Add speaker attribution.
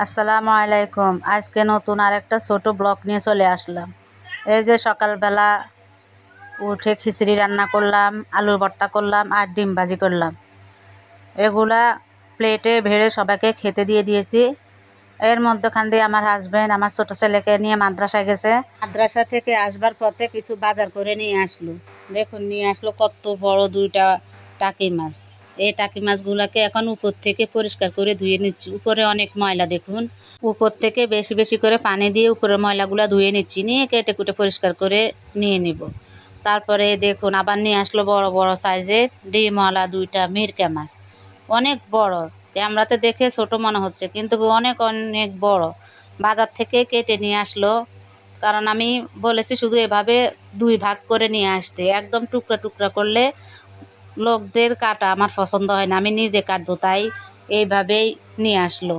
Speaker 1: আসসালামু আলাইকুম। আজকে নতুন আরেকটা ছোট ব্লগ নিয়ে চলে আসলাম। এই যে সকালবেলা উঠে খিচুড়ি রান্না করলাম, আলুর ভর্তা করলাম আর ডিম ভাজি করলাম। এগুলা প্লেটে ভেড়ে সবাইকে খেতে দিয়ে দিয়েছি। এর মধ্যখান দিয়ে আমার হাজব্যান্ড আমার ছোট ছেলেকে নিয়ে মাদ্রাসায় গেছে। মাদ্রাসা থেকে আসবার পথে কিছু বাজার করে নিয়ে আসলো। দেখুন নিয়ে আসলো কত বড় দুইটা টাকি মাছ। এই টাকি মাছগুলোকে এখন উপর থেকে পরিষ্কার করে ধুয়ে নিচ্ছি। উপরে অনেক ময়লা দেখুন। উপর থেকে বেশি বেশি করে পানি দিয়ে উপরের ময়লাগুলো ধুয়ে নিচ্ছি, নিয়ে কেটে কুটে পরিষ্কার করে নিয়ে নিব। তারপরে দেখুন আবার নিয়ে আসলো বড় বড় সাইজের ডিমওয়ালা দুইটা মিরকা মাছ। অনেক বড়, ক্যামেরাতে দেখে ছোট মনে হচ্ছে কিন্তু অনেক অনেক বড়। বাজার থেকে কেটে নিয়ে আসলো, কারণ আমি বলেছি শুধু এভাবে দুই ভাগ করে নিয়ে আসতে, একদম টুকরা টুকরা করলে লোকদের কাটা আমার পছন্দ হয় না, আমি নিজে কাটবো, তাই এইভাবেই নিয়ে আসলো।